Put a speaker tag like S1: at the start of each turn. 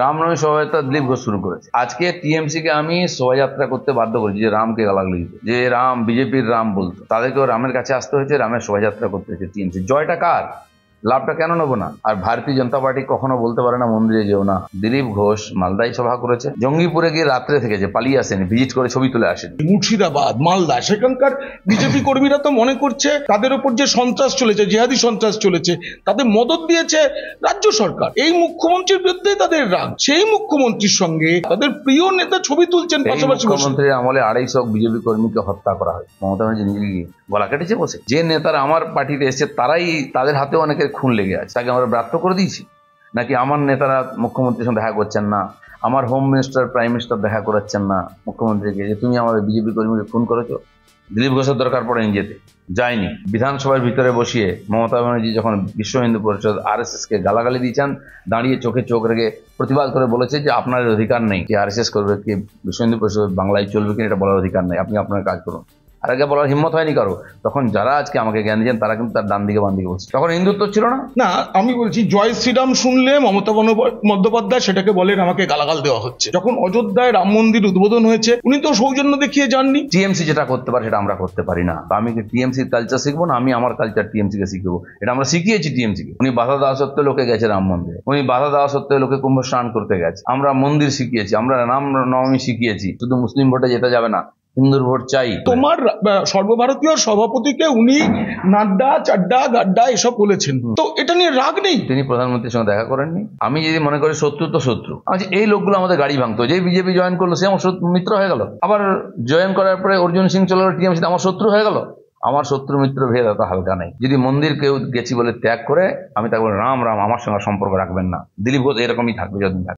S1: রামনবমী শোভাযাত্রা দিলীপ ঘোষ শুরু করেছে। আজকে টিএমসি কে আমি শোভাযাত্রা করতে বাধ্য করেছি যে রামকে গালাগালি দিত, যে রাম বিজেপির রাম বলতো, তাদেরকেও রামের কাছে আসতে হয়েছে, রামের শোভাযাত্রা করতে হয়েছে। টিএমসি জয়টা কার, লাভটা কেন নেবো না? আর ভারতীয় জনতা পার্টি কখনো বলতে পারে না মন্দিরে যেও না। দিলীপ ঘোষ মালদায় সভা করেছে, জঙ্গিপুরে গিয়ে রাত্রে থেকেছে, পালিয়ে আসেনি, ভিজিট করে ছবি তুলে আসেনি।
S2: মুর্শিদাবাদ, মালদা, সেখানকার বিজেপি কর্মীরা তো মনে করছে তাদের উপর যে সন্ত্রাস চলেছে, জিহাদি সন্ত্রাস চলেছে, তাদের মদত দিয়েছে রাজ্য সরকার। এই মুখ্যমন্ত্রীর বিরুদ্ধে তাদের রাগ। সেই মুখ্যমন্ত্রীর সঙ্গে তাদের প্রিয় নেতা ছবি তুলছেন পাশাপাশি।
S1: মুখ্যমন্ত্রীর আমলে 250 বিজেপি কর্মীকে হত্যা করা হয়। মমতা ব্যানার্জি নিজে গিয়ে গলা কেটেছে বসে। যে নেতারা আমার পার্টিতে এসেছে তারাই, তাদের হাতেও অনেকের খুন লেগে আছে, তাকে আমরা ব্রাত্য করে দিয়েছি নাকি? আমার নেতারা মুখ্যমন্ত্রীর সঙ্গে দেখা করছেন না, আমার হোম মিনিস্টার প্রাইম মিনিস্টার দেখা করাচ্ছেন না মুখ্যমন্ত্রীকে যে তুমি আমাদের বিজেপি কর্মীকে খুন করেছো। দিলীপ ঘোষের দরকার পড়েনি যেতে, যায়নি। বিধানসভার ভিতরে বসিয়ে মমতা ব্যানার্জি যখন বিশ্ব হিন্দু পরিষদ RSS কে গালাগালি দিয়েছেন, দাঁড়িয়ে চোখে চোখ রেখে প্রতিবাদ করে বলেছে যে আপনার অধিকার নেই, কি RSS করবে, কি বিশ্ব হিন্দু পরিষদ বাংলায় চলবে কিনা এটা বলার অধিকার নেই, আপনি আপনার কাজ করুন। আর আগে বলার হিম্মত হয়নি কারো। তখন যারা আজকে আমাকে জ্ঞান দিয়েছেন তারা কিন্তু তার ডান দিকে বাম দিকে বলছে। তখন হিন্দুত্ব ছিল না।
S2: না, আমি বলছি জয় শ্রীরাম শুনলে মমতা বন্দ্যোপাধ্যায় সেটাকে বলেন আমাকে গালাগাল দেওয়া হচ্ছে। যখন অযোধ্যায় রাম মন্দির উদ্বোধন হয়েছে উনি তো সৌজন্য দেখিয়ে যাননি।
S1: টিএমসি যেটা করতে পারে সেটা আমরা করতে পারি না। তো আমি কি টিএমসির কালচার শিখবো না? আমি আমার কালচার টিএমসি কে শিখবো। এটা আমরা শিখিয়েছি টিএমসি কে। উনি বাধা দেওয়া সত্ত্বেও লোকে গেছে রাম মন্দিরে, উনি বাধা দেওয়া সত্ত্বেও লোকে কুম্ভ স্নান করতে গেছে। আমরা মন্দির শিখিয়েছি, আমরা রাম নবমী শিখিয়েছি। শুধু মুসলিম ভোটে যেতে যাবে না, হিন্দুর ভোট চাই।
S2: তোমার সর্বভারতীয় সভাপতিকে উনি নাড্ডা, চাড্ডা, গাড্ডা এসব বলেছেন, তো এটা নিয়ে রাগ নেই?
S1: তিনি প্রধানমন্ত্রীর সঙ্গে দেখা করেননি। আমি যদি মনে করি শত্রু তো শত্রু, এই লোকগুলো আমাদের গাড়ি ভাঙতো, যে বিজেপি জয়েন করলো সে আমার মিত্র হয়ে গেল। আবার জয়েন করার পরে অর্জুন সিং চলে গেল টিএমসি, আমার শত্রু হয়ে গেল। আমার শত্রু মিত্র ভেদ এত হালকা নাই। যদি মন্দির কেউ গেছি বলে ত্যাগ করে, আমি তাকে বলি রাম রাম, আমার সঙ্গে সম্পর্ক রাখবেন না। দিলীপ ঘোষ এরকমই থাকবে যতদিন থাকবে।